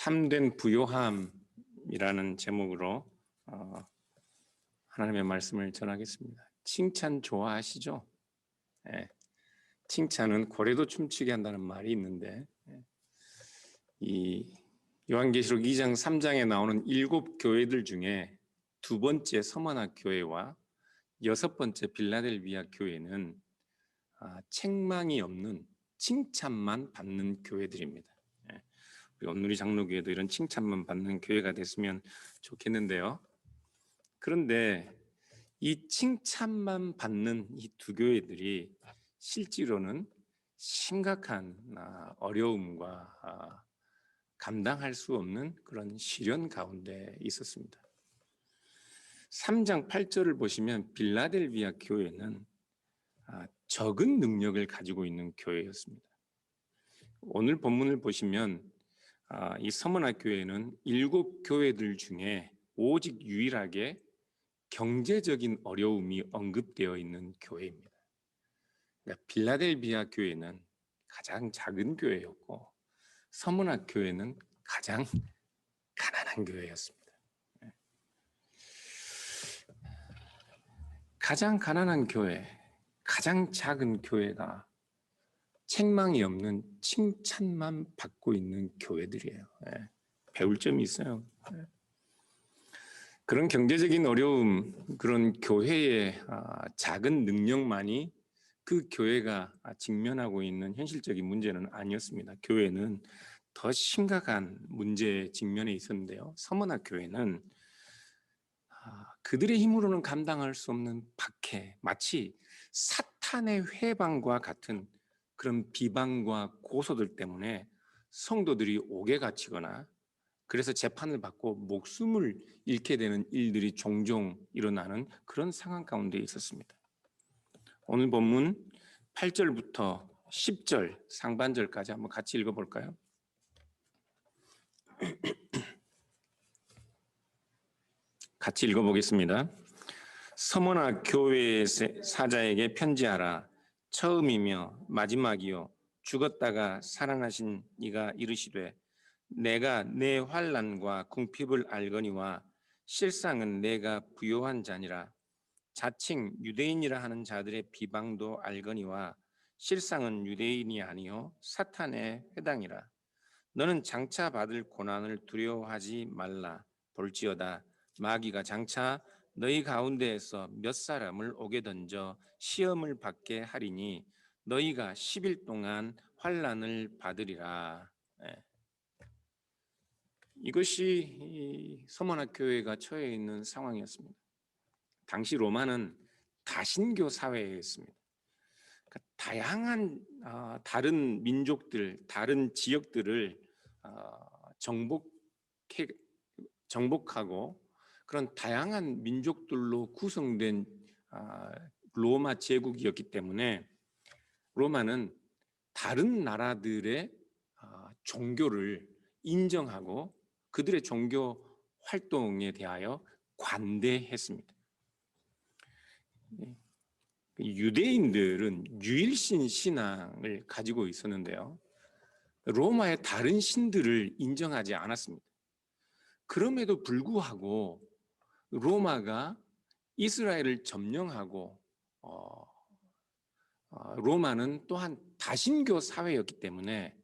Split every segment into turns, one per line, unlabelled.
참된 부요함이라는 제목으로 하나님의 말씀을 전하겠습니다. 칭찬 좋아하시죠? 예. 칭찬은 고래도 춤추게 한다는 말이 있는데, 이 요한계시록 2장 3장에 나오는 7교회들 중에 두 번째 서머나 교회와 여섯 번째 빌라델비아 교회는 책망이 없는 칭찬만 받는 교회들입니다. 우리 온누리 장로교회도 이런 칭찬만 받는 교회가 됐으면 좋겠는데요. 그런데 이 칭찬만 받는 이 두 교회들이 실제로는 심각한 어려움과 감당할 수 없는 그런 시련 가운데 있었습니다. 3장 8절을 보시면 빌라델비아 교회는 적은 능력을 가지고 있는 교회였습니다. 오늘 본문을 보시면 이 서머나 교회는 7교회들 중에 오직 유일하게 경제적인 어려움이 언급되어 있는 교회입니다. 그러니까 빌라델비아 교회는 가장 작은 교회였고 서머나 교회는 가장 가난한 교회였습니다. 가장 가난한 교회, 가장 작은 교회가 책망이 없는 칭찬만 받고 있는 교회들이에요. 배울 점이 있어요. 그런 경제적인 어려움, 그런 교회의 작은 능력만이 그 교회가 직면하고 있는 현실적인 문제는 아니었습니다. 교회는 더 심각한 문제에 직면해 있었는데요. 서머나 교회는 그들의 힘으로는 감당할 수 없는 박해, 마치 사탄의 회방과 같은 그런 비방과 고소들 때문에 성도들이 옥에 갇히거나 그래서 재판을 받고 목숨을 잃게 되는 일들이 종종 일어나는 그런 상황 가운데 있었습니다. 오늘 본문 8절부터 10절 상반절까지 한번 같이 읽어볼까요? 같이 읽어보겠습니다. 서머나 교회의 사자에게 편지하라. 처음이며 마지막이요 죽었다가 살아나신 이가 이르시되 내가 내 환난과 궁핍을 알거니와 실상은 내가 부요한 자니라. 자칭 유대인이라 하는 자들의 비방도 알거니와 실상은 유대인이 아니요 사탄의 회당이라. 너는 장차 받을 고난을 두려워하지 말라. 볼지어다 마귀가 장차 너희 가운데에서 몇 사람을 옥에 던져 시험을 받게 하리니 너희가 10일 동안 환난을 받으리라. 이것이 서머나 교회가 처해 있는 상황이었습니다. 당시 로마는 다신교 사회였습니다. 그러니까 다양한 다른 민족들, 다른 지역들을 정복하고 그런 다양한 민족들로 구성된 로마 제국이었기 때문에 로마는 다른 나라들의 종교를 인정하고 그들의 종교 활동에 대하여 관대했습니다. 유대인들은 유일신 신앙을 가지고 있었는데요. 로마의 다른 신들을 인정하지 않았습니다. 그럼에도 불구하고 로마가 이스라엘을 점령하고 로마는 또한 다신교 사회였기 때문에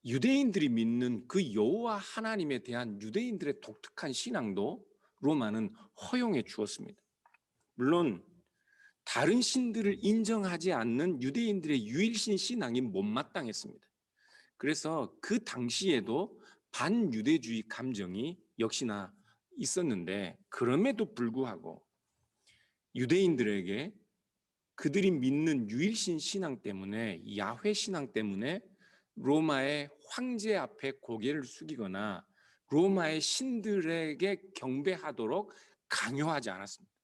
유대인들이 믿는 그 여호와 하나님에 대한 유대인들의 독특한 신앙도 로마는 허용해 주었습니다. 물론 다른 신들을 인정하지 않는 유대인들의 유일신 신앙이 못마땅했습니다. 그래서 그 당시에도 반유대주의 감정이 역시나 있었는데 그럼에도 불구하고 유대인들에게 그들이 믿는 유일신 신앙 때문에 야훼 신앙 때문에 로마의 황제 앞에 고개를 숙이거나 로마의 신들에게 경배하도록 강요하지 않았습니다.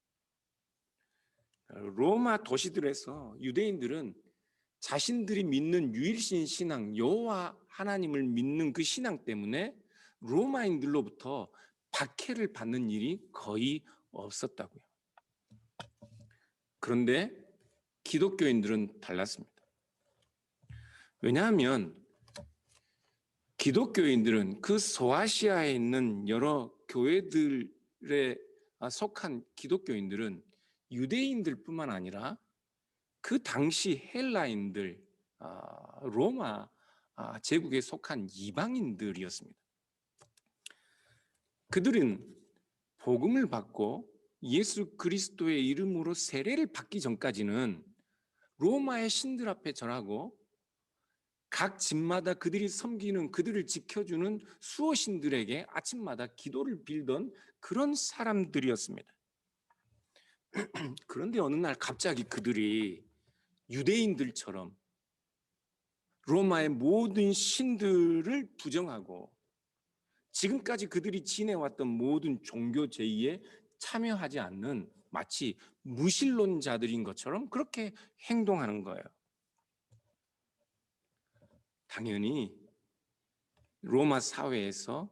로마 도시들에서 유대인들은 자신들이 믿는 유일신 신앙, 여호와 하나님을 믿는 그 신앙 때문에 로마인들로부터 박해를 받는 일이 거의 없었다고요. 그런데 기독교인들은 달랐습니다. 왜냐하면 기독교인들은 그 소아시아에 있는 여러 교회들에 속한 기독교인들은 유대인들뿐만 아니라 그 당시 헬라인들, 로마 제국에 속한 이방인들이었습니다. 그들은 복음을 받고 예수 그리스도의 이름으로 세례를 받기 전까지는 로마의 신들 앞에 절하고 각 집마다 그들이 섬기는, 그들을 지켜주는 수호신들에게 아침마다 기도를 빌던 그런 사람들이었습니다. 그런데 어느 날 갑자기 그들이 유대인들처럼 로마의 모든 신들을 부정하고 지금까지 그들이 지내왔던 모든 종교 제의에 참여하지 않는 마치 무신론자들인 것처럼 그렇게 행동하는 거예요. 당연히 로마 사회에서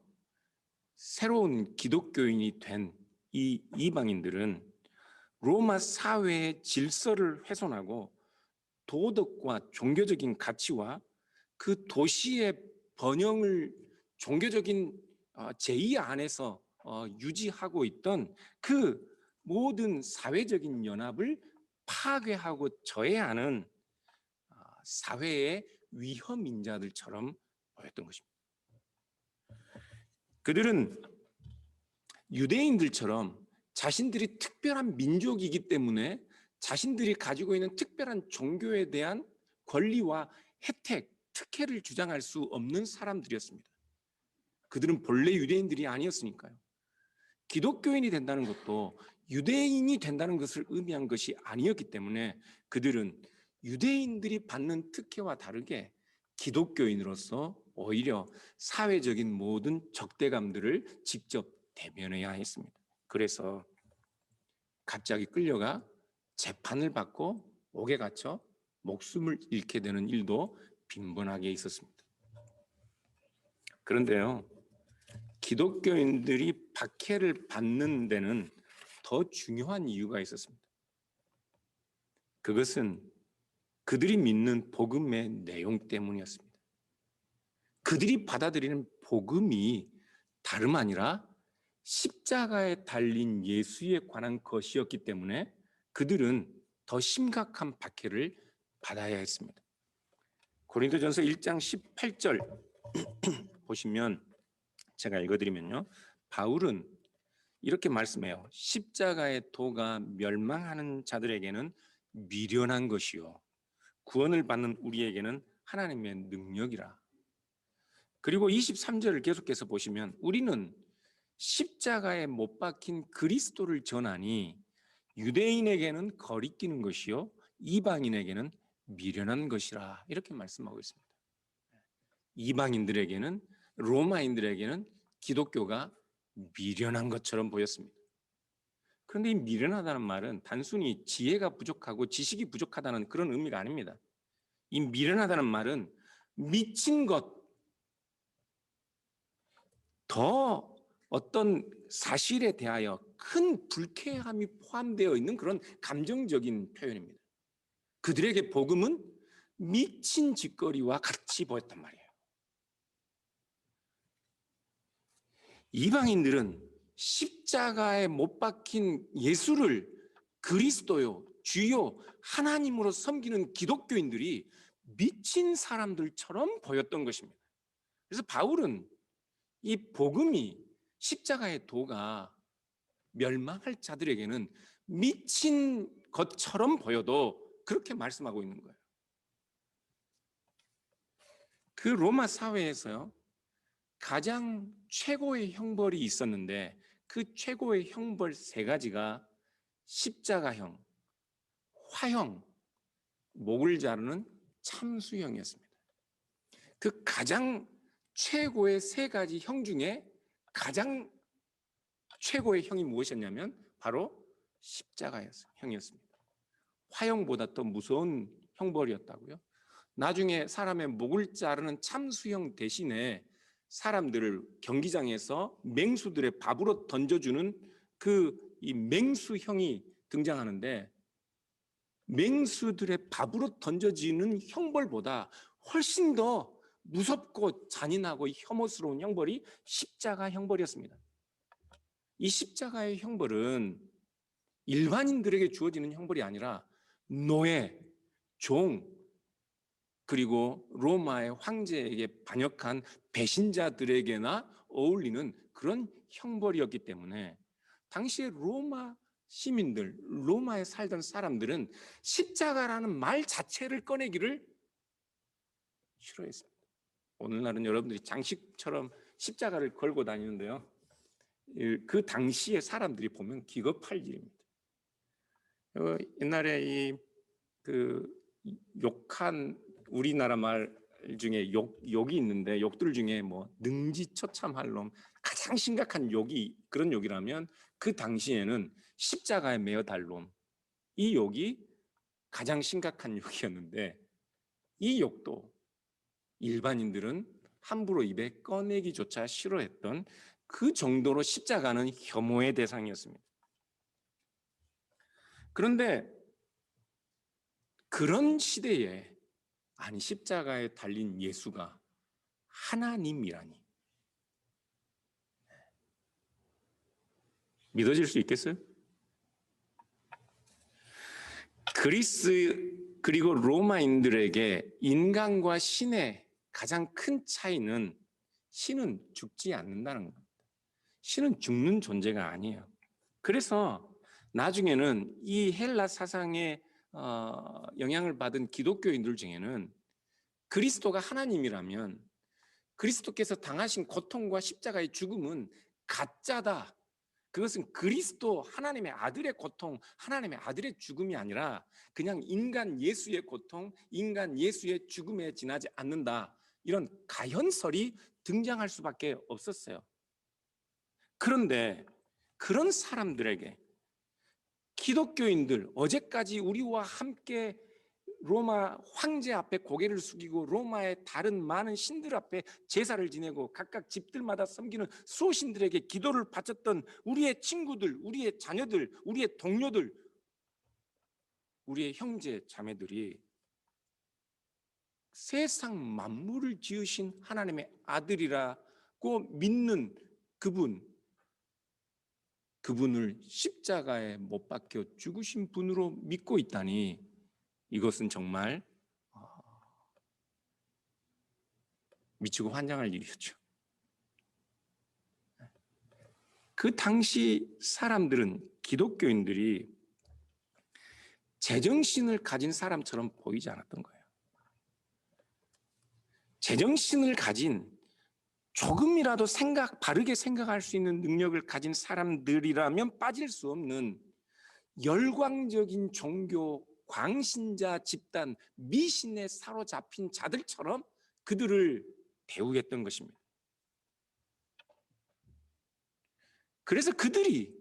새로운 기독교인이 된 이 이방인들은 로마 사회의 질서를 훼손하고 도덕과 종교적인 가치와 그 도시의 번영을 종교적인 제의 안에서 유지하고 있던 그 모든 사회적인 연합을 파괴하고 저해하는 사회의 위험인자들처럼 보였던 것입니다. 그들은 유대인들처럼 자신들이 특별한 민족이기 때문에 자신들이 가지고 있는 특별한 종교에 대한 권리와 혜택, 특혜를 주장할 수 없는 사람들이었습니다. 그들은 본래 유대인들이 아니었으니까요. 기독교인이 된다는 것도 유대인이 된다는 것을 의미한 것이 아니었기 때문에 그들은 유대인들이 받는 특혜와 다르게 기독교인으로서 오히려 사회적인 모든 적대감들을 직접 대면해야 했습니다. 그래서 갑자기 끌려가 재판을 받고 옥에 갇혀 목숨을 잃게 되는 일도 빈번하게 있었습니다. 그런데요, 기독교인들이 박해를 받는 데는 더 중요한 이유가 있었습니다. 그것은 그들이 믿는 복음의 내용 때문이었습니다. 그들이 받아들이는 복음이 다름 아니라 십자가에 달린 예수에 관한 것이었기 때문에 그들은 더 심각한 박해를 받아야 했습니다. 고린도전서 1장 18절 보시면 제가 읽어드리면요, 바울은 이렇게 말씀해요. 십자가의 도가 멸망하는 자들에게는 미련한 것이요 구원을 받는 우리에게는 하나님의 능력이라. 그리고 23절을 계속해서 보시면 우리는 십자가에 못 박힌 그리스도를 전하니 유대인에게는 거리끼는 것이요 이방인에게는 미련한 것이라, 이렇게 말씀하고 있습니다. 이방인들에게는, 로마인들에게는 기독교가 미련한 것처럼 보였습니다. 그런데 이 미련하다는 말은 단순히 지혜가 부족하고 지식이 부족하다는 그런 의미가 아닙니다. 이 미련하다는 말은 미친 것, 더 어떤 사실에 대하여 큰 불쾌함이 포함되어 있는 그런 감정적인 표현입니다. 그들에게 복음은 미친 짓거리와 같이 보였단 말이에요. 이방인들은 십자가에 못 박힌 예수를 그리스도요, 주요, 하나님으로 섬기는 기독교인들이 미친 사람들처럼 보였던 것입니다. 그래서 바울은 이 복음이, 십자가의 도가 멸망할 자들에게는 미친 것처럼 보여도 그렇게 말씀하고 있는 거예요. 그 로마 사회에서요, 가장 최고의 형벌이 있었는데 그 최고의 형벌 세 가지가 십자가형, 화형, 목을 자르는 참수형이었습니다. 그 가장 최고의 세 가지 형 중에 가장 최고의 형이 무엇이었냐면 바로 십자가형이었습니다. 화형보다 더 무서운 형벌이었다고요. 나중에 사람의 목을 자르는 참수형 대신에 사람들을 경기장에서 맹수들의 밥으로 던져주는 이 맹수형이 등장하는데, 맹수들의 밥으로 던져지는 형벌보다 훨씬 더 무섭고 잔인하고 혐오스러운 형벌이 십자가 형벌이었습니다. 이 십자가의 형벌은 일반인들에게 주어지는 형벌이 아니라 노예, 종, 그리고 로마의 황제에게 반역한 배신자들에게나 어울리는 그런 형벌이었기 때문에 당시에 로마 시민들, 로마에 살던 사람들은 십자가라는 말 자체를 꺼내기를 싫어했습니다. 오늘날은 여러분들이 장식처럼 십자가를 걸고 다니는데요, 그 당시에 사람들이 보면 기겁할 일입니다. 옛날에 욕한 우리나라 말 중에 욕이 있는데, 욕들 중에 뭐 능지처참할 놈, 가장 심각한 욕이, 그런 욕이라면 그 당시에는 십자가에 매어 달 놈, 이 욕이 가장 심각한 욕이었는데, 이 욕도 일반인들은 함부로 입에 꺼내기조차 싫어했던 그 정도로 십자가는 혐오의 대상이었습니다. 그런데 그런 시대에 아니 십자가에 달린 예수가 하나님이라니 믿어질 수 있겠어요? 그리스 그리고 로마인들에게 인간과 신의 가장 큰 차이는 신은 죽지 않는다는 겁니다. 신은 죽는 존재가 아니에요. 그래서 나중에는 이 헬라 사상의 영향을 받은 기독교인들 중에는 그리스도가 하나님이라면 그리스도께서 당하신 고통과 십자가의 죽음은 가짜다, 그것은 그리스도 하나님의 아들의 고통, 하나님의 아들의 죽음이 아니라 그냥 인간 예수의 고통, 인간 예수의 죽음에 지나지 않는다, 이런 가현설이 등장할 수밖에 없었어요. 그런데 그런 사람들에게 기독교인들, 어제까지 우리와 함께 로마 황제 앞에 고개를 숙이고 로마의 다른 많은 신들 앞에 제사를 지내고 각각 집들마다 섬기는 수호신들에게 기도를 바쳤던 우리의 친구들, 우리의 자녀들, 우리의 동료들, 우리의 형제 자매들이 세상 만물을 지으신 하나님의 아들이라고 믿는 그분을 십자가에 못 박혀 죽으신 분으로 믿고 있다니, 이것은 정말 미치고 환장할 일이었죠. 그 당시 사람들은, 기독교인들이 제정신을 가진 사람처럼 보이지 않았던 거예요. 제정신을 가진, 조금이라도 바르게 생각할 수 있는 능력을 가진 사람들이라면 빠질 수 없는 열광적인 종교, 광신자 집단, 미신에 사로잡힌 자들처럼 그들을 대우했던 것입니다. 그래서 그들이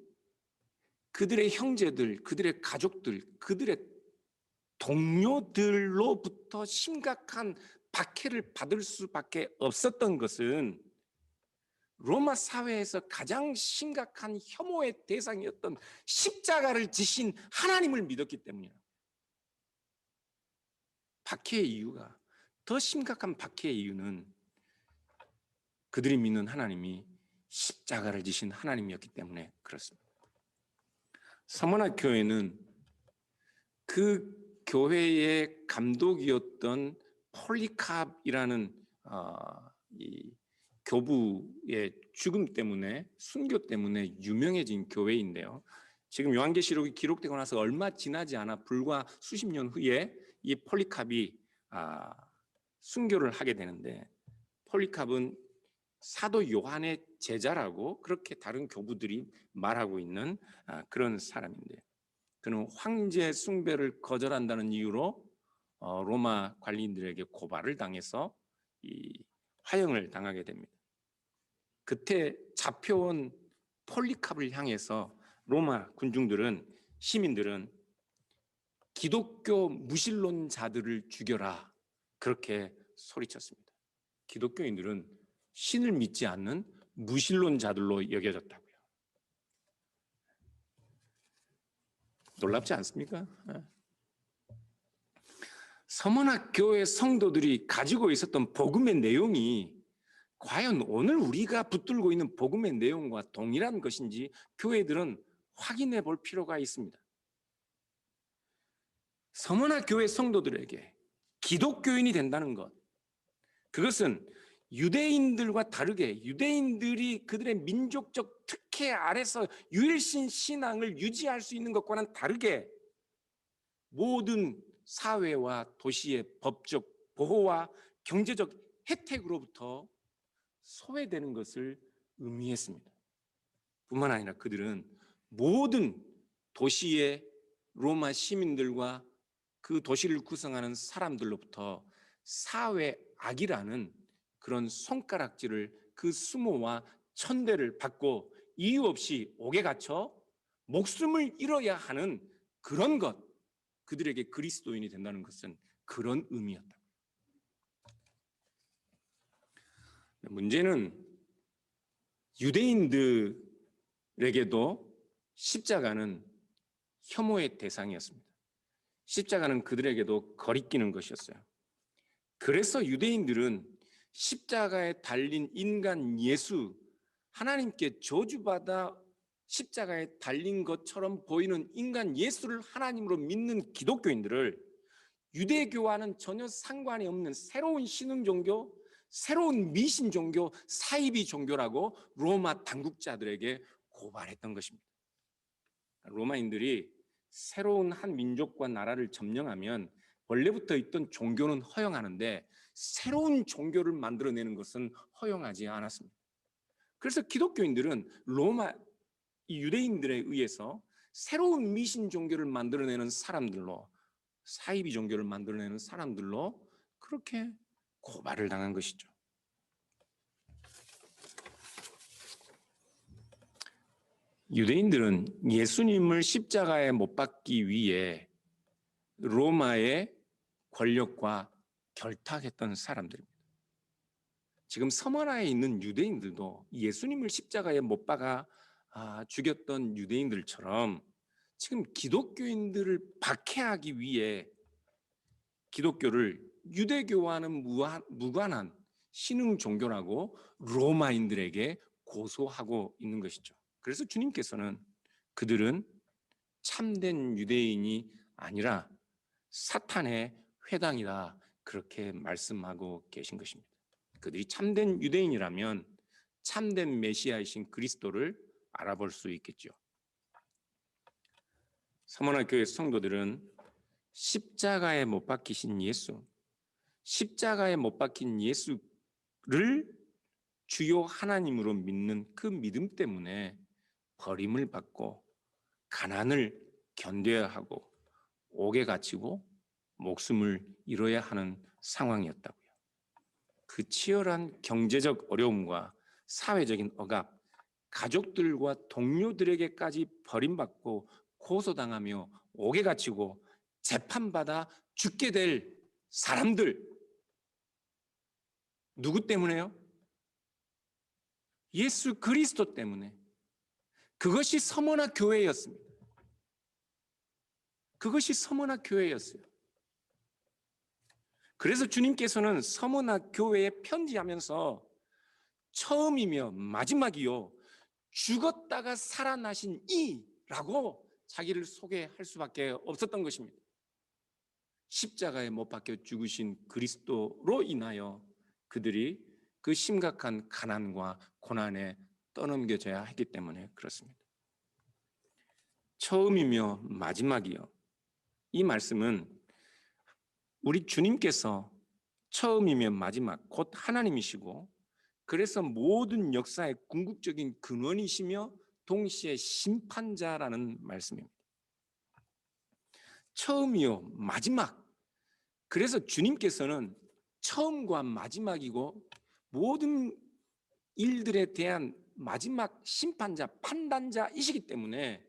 그들의 형제들, 그들의 가족들, 그들의 동료들로부터 심각한 박해를 받을 수밖에 없었던 것은 로마 사회에서 가장 심각한 혐오의 대상이었던 십자가를 지신 하나님을 믿었기 때문이에요. 박해의 이유가, 더 심각한 박해의 이유는 그들이 믿는 하나님이 십자가를 지신 하나님이었기 때문에 그렇습니다. 서머나 교회는 그 교회의 감독이었던 폴리캅이라는 이 교부의 죽음 때문에, 순교 때문에 유명해진 교회인데요, 지금 요한계시록이 기록되고 나서 얼마 지나지 않아 불과 수십 년 후에 이 폴리캅이 순교를 하게 되는데, 폴리캅은 사도 요한의 제자라고 그렇게 다른 교부들이 말하고 있는 그런 사람인데, 그는 황제 숭배를 거절한다는 이유로 로마 관리인들에게 고발을 당해서 이 화형을 당하게 됩니다. 그때 잡혀온 폴리캅을 향해서 로마 군중들은, 시민들은 기독교 무신론자들을 죽여라, 그렇게 소리쳤습니다. 기독교인들은 신을 믿지 않는 무신론자들로 여겨졌다고요. 놀랍지 않습니까? 서머나 교회 성도들이 가지고 있었던 복음의 내용이 과연 오늘 우리가 붙들고 있는 복음의 내용과 동일한 것인지 교회들은 확인해 볼 필요가 있습니다. 서머나 교회 성도들에게 기독교인이 된다는 것, 그것은 유대인들과 다르게 유대인들이 그들의 민족적 특혜 아래서 유일신 신앙을 유지할 수 있는 것과는 다르게 모든 사회와 도시의 법적 보호와 경제적 혜택으로부터 소외되는 것을 의미했습니다. 뿐만 아니라 그들은 모든 도시의 로마 시민들과 그 도시를 구성하는 사람들로부터 사회 악이라는 그런 손가락질을, 그 수모와 천대를 받고 이유 없이 옥에 갇혀 목숨을 잃어야 하는 그런 것, 그들에게 그리스도인이 된다는 것은 그런 의미였다. 문제는 유대인들에게도 십자가는 혐오의 대상이었습니다. 십자가는 그들에게도 거리끼는 것이었어요. 그래서 유대인들은 십자가에 달린 인간 예수, 하나님께 저주받아 십자가에 달린 것처럼 보이는 인간 예수를 하나님으로 믿는 기독교인들을 유대교와는 전혀 상관이 없는 새로운 신흥 종교, 새로운 미신 종교, 사이비 종교라고 로마 당국자들에게 고발했던 것입니다. 로마인들이 새로운 한 민족과 나라를 점령하면 원래부터 있던 종교는 허용하는데 새로운 종교를 만들어내는 것은 허용하지 않았습니다. 그래서 기독교인들은 로마 유대인들에 의해서 새로운 미신 종교를 만들어내는 사람들로, 사이비 종교를 만들어내는 사람들로 그렇게 고발을 당한 것이죠. 유대인들은 예수님을 십자가에 못 박기 위해 로마의 권력과 결탁했던 사람들입니다. 지금 서머나에 있는 유대인들도 예수님을 십자가에 못 박아 죽였던 유대인들처럼 지금 기독교인들을 박해하기 위해 기독교를 유대교와는 무관한 신흥 종교라고 로마인들에게 고소하고 있는 것이죠. 그래서 주님께서는 그들은 참된 유대인이 아니라 사탄의 회당이다, 그렇게 말씀하고 계신 것입니다. 그들이 참된 유대인이라면 참된 메시아이신 그리스도를 알아볼 수 있겠죠. 서머나 교회 성도들은 십자가에 못 박히신 예수, 십자가에 못 박힌 예수를 주요 하나님으로 믿는 그 믿음 때문에 버림을 받고 가난을 견뎌야 하고 옥에 갇히고 목숨을 잃어야 하는 상황이었다고요. 그 치열한 경제적 어려움과 사회적인 억압, 가족들과 동료들에게까지 버림받고 고소당하며 옥에 갇히고 재판받아 죽게 될 사람들, 누구 때문에요? 예수 그리스도 때문에. 그것이 서머나 교회였습니다. 그것이 서머나 교회였어요. 그래서 주님께서는 서머나 교회에 편지하면서 처음이며 마지막이요 죽었다가 살아나신 이라고 자기를 소개할 수밖에 없었던 것입니다. 십자가에 못 박혀 죽으신 그리스도로 인하여 그들이 그 심각한 가난과 고난에 떠넘겨져야 했기 때문에 그렇습니다. 처음이며 마지막이요, 이 말씀은 우리 주님께서 처음이며 마지막 곧 하나님이시고 그래서 모든 역사의 궁극적인 근원이시며 동시에 심판자라는 말씀입니다. 처음이요 마지막, 그래서 주님께서는 처음과 마지막이고 모든 일들에 대한 마지막 심판자, 판단자이시기 때문에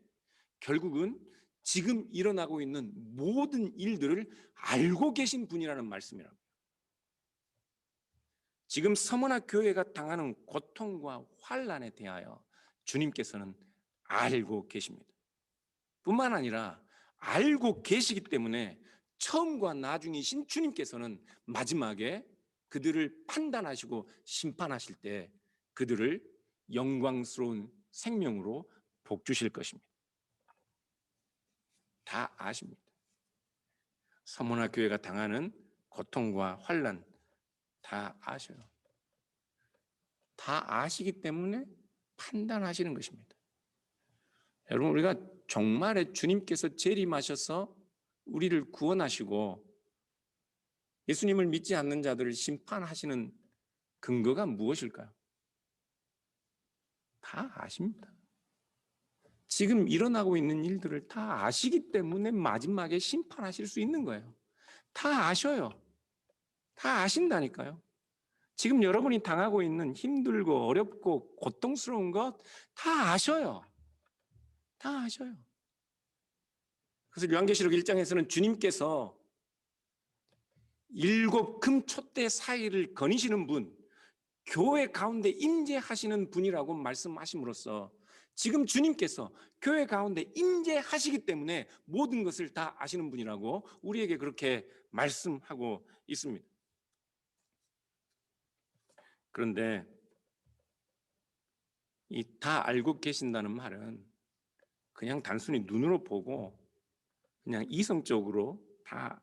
결국은 지금 일어나고 있는 모든 일들을 알고 계신 분이라는 말씀이라고요. 지금 서머나 교회가 당하는 고통과 환난에 대하여 주님께서는 알고 계십니다. 뿐만 아니라 알고 계시기 때문에 처음과 나중이신 주님께서는 마지막에 그들을 판단하시고 심판하실 때 그들을 영광스러운 생명으로 복 주실 것입니다. 다 아십니다. 서머나 교회가 당하는 고통과 환난 다 아셔요. 다 아시기 때문에 판단하시는 것입니다. 여러분, 우리가 종말에 주님께서 재림하셔서 우리를 구원하시고 예수님을 믿지 않는 자들을 심판하시는 근거가 무엇일까요? 다 아십니다. 지금 일어나고 있는 일들을 다 아시기 때문에 마지막에 심판하실 수 있는 거예요. 다 아셔요. 다 아신다니까요. 지금 여러분이 당하고 있는 힘들고 어렵고 고통스러운 것 다 아셔요. 다 아셔요. 그래서 요한계시록 1장에서는 주님께서 7 금촛대 사이를 거니시는 분, 교회 가운데 임재하시는 분이라고 말씀하심으로써 지금 주님께서 교회 가운데 임재하시기 때문에 모든 것을 다 아시는 분이라고 우리에게 그렇게 말씀하고 있습니다. 그런데 이 다 알고 계신다는 말은 그냥 단순히 눈으로 보고 그냥 이성적으로 다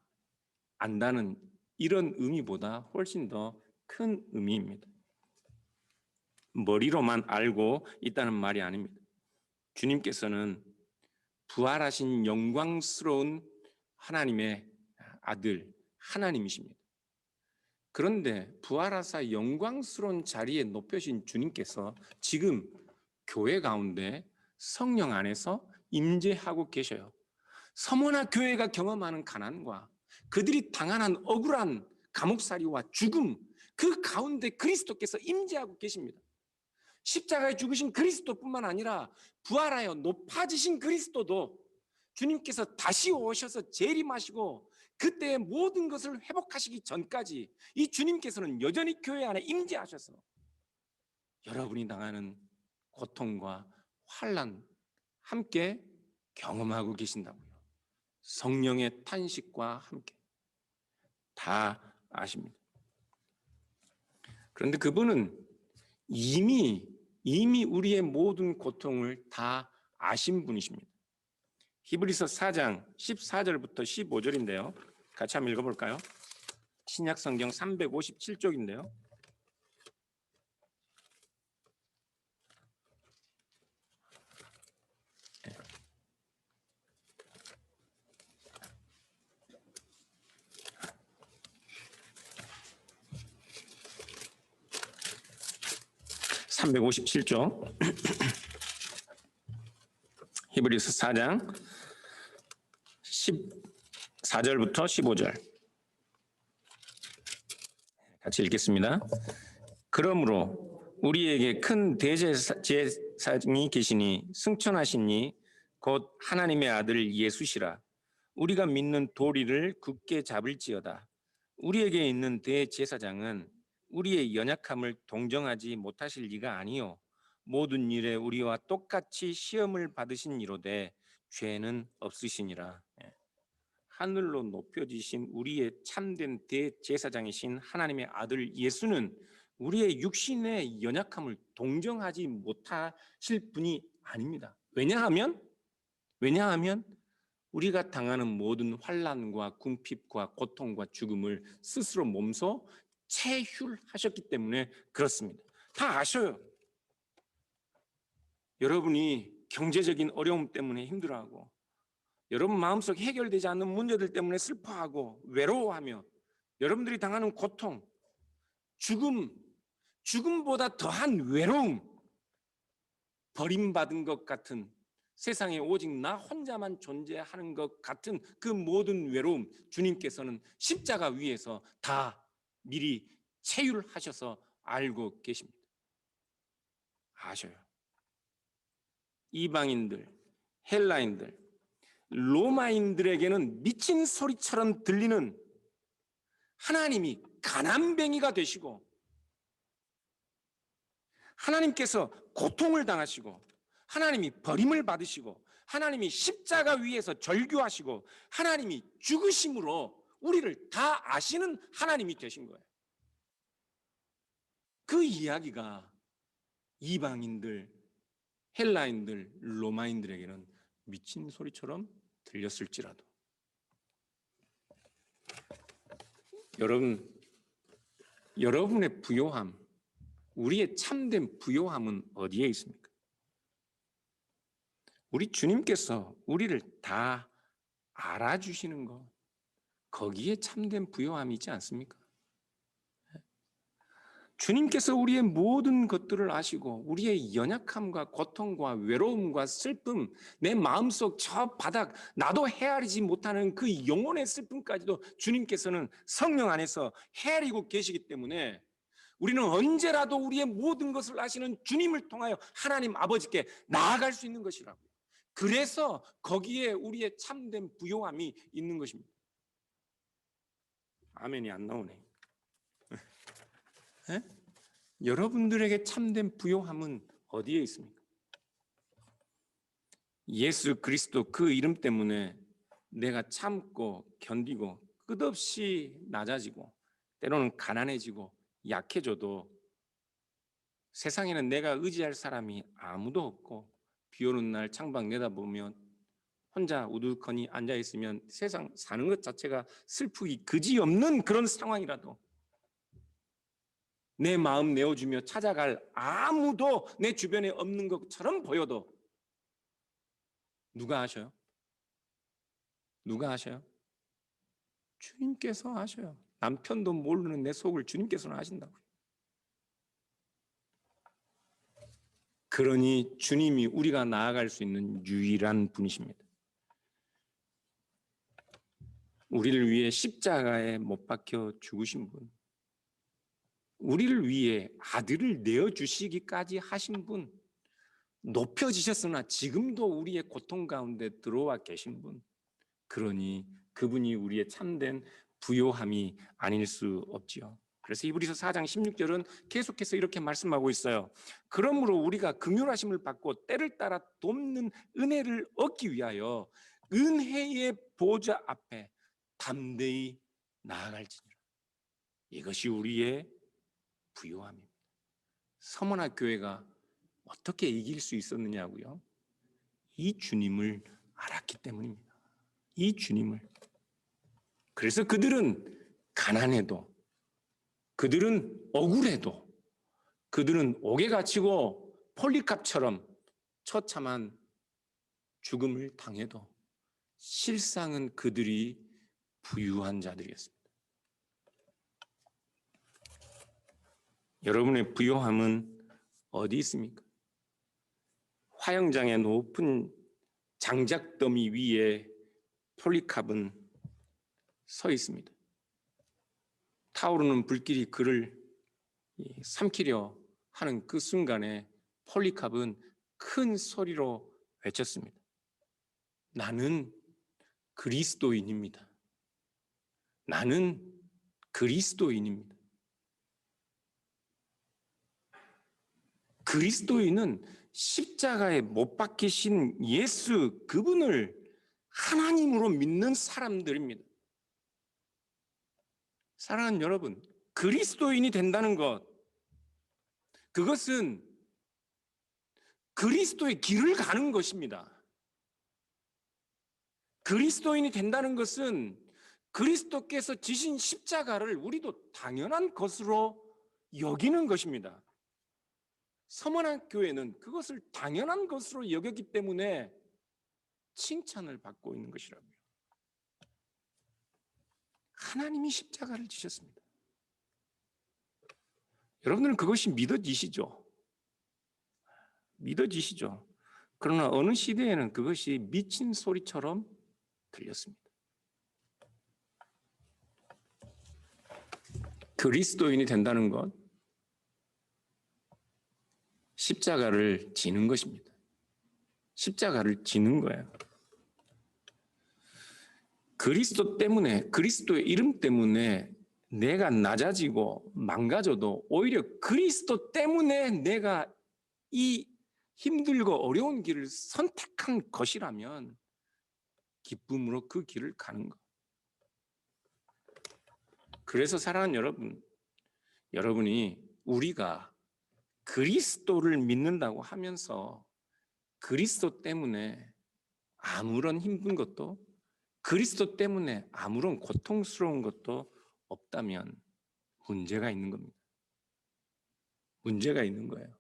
안다는 이런 의미보다 훨씬 더 큰 의미입니다. 머리로만 알고 있다는 말이 아닙니다. 주님께서는 부활하신 영광스러운 하나님의 아들 하나님이십니다. 그런데 부활하사 영광스러운 자리에 높여신 주님께서 지금 교회 가운데 성령 안에서 임재하고 계셔요. 서머나 교회가 경험하는 가난과 그들이 당하는 억울한 감옥살이와 죽음, 그 가운데 그리스도께서 임재하고 계십니다. 십자가에 죽으신 그리스도뿐만 아니라 부활하여 높아지신 그리스도도 주님께서 다시 오셔서 재림하시고 그때의 모든 것을 회복하시기 전까지 이 주님께서는 여전히 교회 안에 임재하셔서 여러분이 당하는 고통과 환난 함께 경험하고 계신다고요. 성령의 탄식과 함께 다 아십니다. 그런데 그분은 이미 우리의 모든 고통을 다 아신 분이십니다. 히브리서 4장 14절부터 15절인데요. 같이 한번 읽어볼까요? 신약 성경 357쪽인데요. (357쪽) 히브리서 4장 14절부터 15절 같이 읽겠습니다. 그러므로 우리에게 큰 대제사장이 계시니 승천하시니 곧 하나님의 아들 예수시라. 우리가 믿는 도리를 굳게 잡을지어다. 우리에게 있는 대제사장은 우리의 연약함을 동정하지 못하실 리가 아니요 모든 일에 우리와 똑같이 시험을 받으신 이로되 죄는 없으시니라. 하늘로 높여지신 우리의 참된 대제사장이신 하나님의 아들 예수는 우리의 육신의 연약함을 동정하지 못하실 분이 아닙니다. 왜냐하면 우리가 당하는 모든 환난과 궁핍과 고통과 죽음을 스스로 몸소 체휼하셨기 때문에 그렇습니다. 다 아셔요. 여러분이 경제적인 어려움 때문에 힘들어하고 여러분 마음속 해결되지 않는 문제들 때문에 슬퍼하고 외로워하며 여러분들이 당하는 고통, 죽음보다 더한 외로움, 버림받은 것 같은 세상에 오직 나 혼자만 존재하는 것 같은 그 모든 외로움 주님께서는 십자가 위에서 다 미리 체휼하셔서 알고 계십니다. 아셔요. 이방인들, 헬라인들, 로마인들에게는 미친 소리처럼 들리는 하나님이 가난뱅이가 되시고 하나님께서 고통을 당하시고 하나님이 버림을 받으시고 하나님이 십자가 위에서 절규하시고 하나님이 죽으심으로 우리를 다 아시는 하나님이 되신 거예요. 그 이야기가 이방인들, 헬라인들, 로마인들에게는 미친 소리처럼 들렸을지라도 여러분의 부요함, 우리의 참된 부요함은 어디에 있습니까? 우리 주님께서 우리를 다 알아주시는 것, 거기에 참된 부요함이 있지 않습니까? 주님께서 우리의 모든 것들을 아시고 우리의 연약함과 고통과 외로움과 슬픔, 내 마음속 저 바닥 나도 헤아리지 못하는 그 영혼의 슬픔까지도 주님께서는 성령 안에서 헤아리고 계시기 때문에 우리는 언제라도 우리의 모든 것을 아시는 주님을 통하여 하나님 아버지께 나아갈 수 있는 것이라고요. 그래서 거기에 우리의 참된 부요함이 있는 것입니다. 아멘이 안 나오네. 네? 여러분들에게 참된 부요함은 어디에 있습니까? 예수 그리스도 그 이름 때문에 내가 참고 견디고 끝없이 낮아지고 때로는 가난해지고 약해져도 세상에는 내가 의지할 사람이 아무도 없고 비 오는 날 창밖 내다보면 혼자 우두커니 앉아있으면 세상 사는 것 자체가 슬프기 그지없는 그런 상황이라도 내 마음 내어주며 찾아갈 아무도 내 주변에 없는 것처럼 보여도 누가 아셔요? 누가 아셔요? 주님께서 아셔요. 남편도 모르는 내 속을 주님께서는 아신다고요. 그러니 주님이 우리가 나아갈 수 있는 유일한 분이십니다. 우리를 위해 십자가에 못 박혀 죽으신 분, 우리를 위해 아들을 내어주시기까지 하신 분, 높여지셨으나 지금도 우리의 고통 가운데 들어와 계신 분, 그러니 그분이 우리의 참된 부요함이 아닐 수 없지요. 그래서 히브리서 4장 16절은 계속해서 이렇게 말씀하고 있어요. 그러므로 우리가 긍휼하심을 받고 때를 따라 돕는 은혜를 얻기 위하여 은혜의 보좌 앞에 담대히 나아갈지니라. 이것이 우리의 부요함입니다. 서머나 교회가 어떻게 이길 수 있었느냐고요? 이 주님을 알았기 때문입니다. 이 주님을. 그래서 그들은 가난해도, 그들은 억울해도, 그들은 옥에 갇히고 폴리캅처럼 처참한 죽음을 당해도 실상은 그들이 부유한 자들이었습니다. 여러분의 부요함은 어디 있습니까? 화영장의 높은 장작더미 위에 폴리캅은 서 있습니다. 타오르는 불길이 그를 삼키려 하는 그 순간에 폴리캅은 큰 소리로 외쳤습니다. 나는 그리스도인입니다. 나는 그리스도인입니다. 그리스도인은 십자가에 못 박히신 예수 그분을 하나님으로 믿는 사람들입니다. 사랑하는 여러분, 그리스도인이 된다는 것, 그것은 그리스도의 길을 가는 것입니다. 그리스도인이 된다는 것은 그리스도께서 지신 십자가를 우리도 당연한 것으로 여기는 것입니다. 서머나 교회는 그것을 당연한 것으로 여겼기 때문에 칭찬을 받고 있는 것이라고요. 하나님이 십자가를 지셨습니다. 여러분들은 그것이 믿어지시죠? 믿어지시죠? 그러나 어느 시대에는 그것이 미친 소리처럼 들렸습니다. 그리스도인이 된다는 것, 십자가를 지는 것입니다. 십자가를 지는 거예요. 그리스도 때문에, 그리스도의 이름 때문에 내가 낮아지고 망가져도 오히려 그리스도 때문에 내가 이 힘들고 어려운 길을 선택한 것이라면 기쁨으로 그 길을 가는 것. 그래서 사랑하는 여러분, 여러분이 우리가 그리스도를 믿는다고 하면서 그리스도 때문에 아무런 힘든 것도, 그리스도 때문에 아무런 고통스러운 것도 없다면 문제가 있는 겁니다. 문제가 있는 거예요.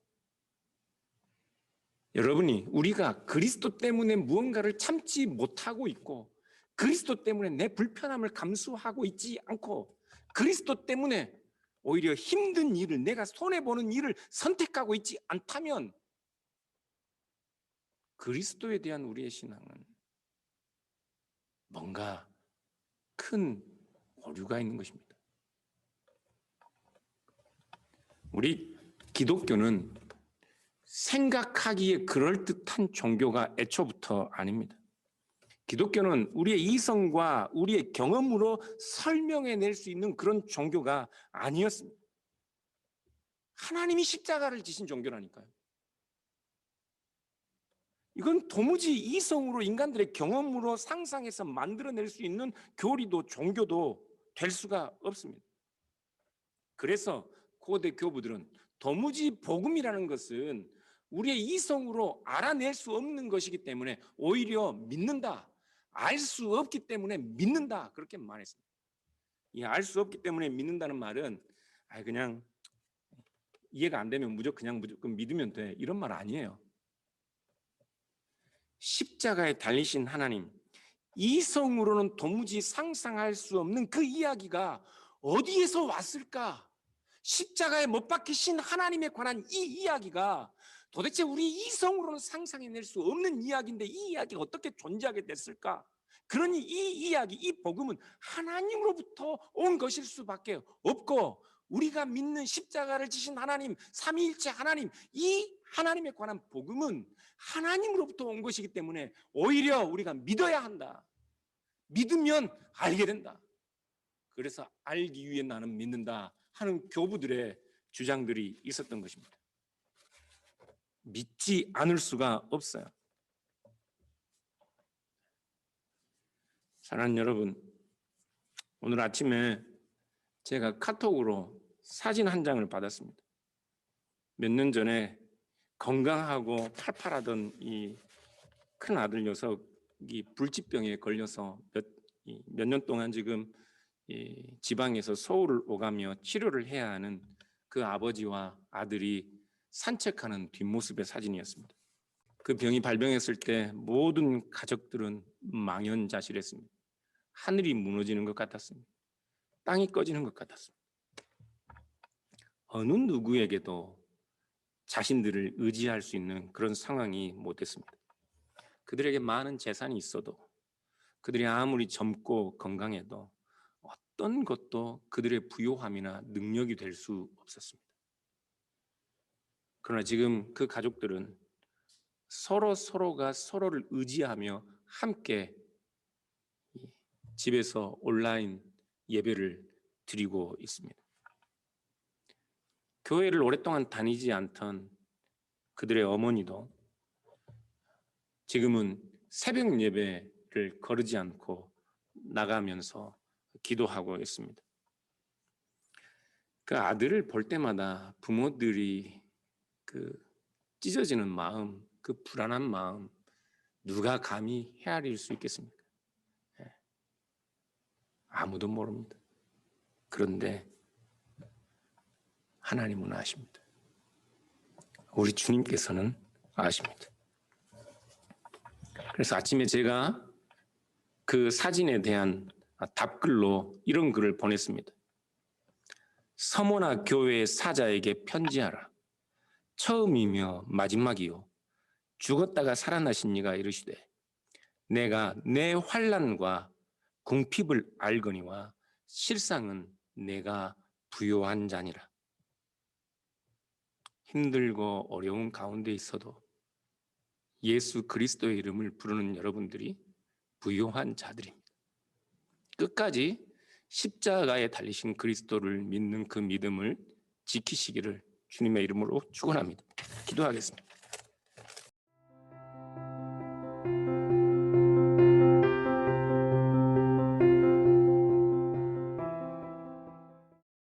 여러분이 우리가 그리스도 때문에 무언가를 참지 못하고 있고 그리스도 때문에 내 불편함을 감수하고 있지 않고 그리스도 때문에 오히려 힘든 일을, 내가 손해보는 일을 선택하고 있지 않다면 그리스도에 대한 우리의 신앙은 뭔가 큰 오류가 있는 것입니다. 우리 기독교는 생각하기에 그럴듯한 종교가 애초부터 아닙니다. 기독교는 우리의 이성과 우리의 경험으로 설명해낼 수 있는 그런 종교가 아니었습니다. 하나님이 십자가를 지신 종교라니까요. 이건 도무지 이성으로 인간들의 경험으로 상상해서 만들어낼 수 있는 교리도 종교도 될 수가 없습니다. 그래서 고대 교부들은 도무지 복음이라는 것은 우리의 이성으로 알아낼 수 없는 것이기 때문에 오히려 믿는다. 알 수 없기 때문에 믿는다. 그렇게 말했습니다. 이 알 수 없기 때문에 믿는다는 말은 그냥 이해가 안 되면 무조건 믿으면 돼. 이런 말 아니에요. 십자가에 달리신 하나님, 이성으로는 도무지 상상할 수 없는 그 이야기가 어디에서 왔을까? 십자가에 못 박히신 하나님에 관한 이 이야기가 도대체 우리 이성으로는 상상해낼 수 없는 이야기인데 이 이야기가 어떻게 존재하게 됐을까? 그러니 이 이야기, 이 복음은 하나님으로부터 온 것일 수밖에 없고 우리가 믿는 십자가를 지신 하나님, 삼위일체 하나님, 이 하나님에 관한 복음은 하나님으로부터 온 것이기 때문에 오히려 우리가 믿어야 한다. 믿으면 알게 된다. 그래서 알기 위해 나는 믿는다 하는 교부들의 주장들이 있었던 것입니다. 믿지 않을 수가 없어요. 사랑하는 여러분, 오늘 아침에 제가 카톡으로 사진 한 장을 받았습니다. 몇 년 전에 건강하고 팔팔하던 이 큰 아들 녀석이 불치병에 걸려서 몇 년 동안 지금 지방에서 서울을 오가며 치료를 해야 하는 그 아버지와 아들이 산책하는 뒷모습의 사진이었습니다. 그 병이 발병했을 때 모든 가족들은 망연자실했습니다. 하늘이 무너지는 것 같았습니다. 땅이 꺼지는 것 같았습니다. 어느 누구에게도 자신들을 의지할 수 있는 그런 상황이 못 됐습니다. 그들에게 많은 재산이 있어도 그들이 아무리 젊고 건강해도 어떤 것도 그들의 부요함이나 능력이 될 수 없었습니다. 그러나 지금 그 가족들은 서로가 서로를 의지하며 함께 집에서 온라인 예배를 드리고 있습니다. 교회를 오랫동안 다니지 않던 그들의 어머니도 지금은 새벽 예배를 거르지 않고 나가면서 기도하고 있습니다. 그 아들을 볼 때마다 부모들이 그 찢어지는 마음, 그 불안한 마음 누가 감히 헤아릴 수 있겠습니까? 아무도 모릅니다. 그런데 하나님은 아십니다. 우리 주님께서는 아십니다. 그래서 아침에 제가 그 사진에 대한 답글로 이런 글을 보냈습니다. 서모나 교회의 사자에게 편지하라. 처음이며 마지막이요. 죽었다가 살아나신 이가 이르시되 내가 내 환난과 궁핍을 알거니와 실상은 내가 부요한 자니라. 힘들고 어려운 가운데 있어도 예수 그리스도의 이름을 부르는 여러분들이 부요한 자들입니다. 끝까지 십자가에 달리신 그리스도를 믿는 그 믿음을 지키시기를 주님의 이름으로 축원합니다. 기도하겠습니다.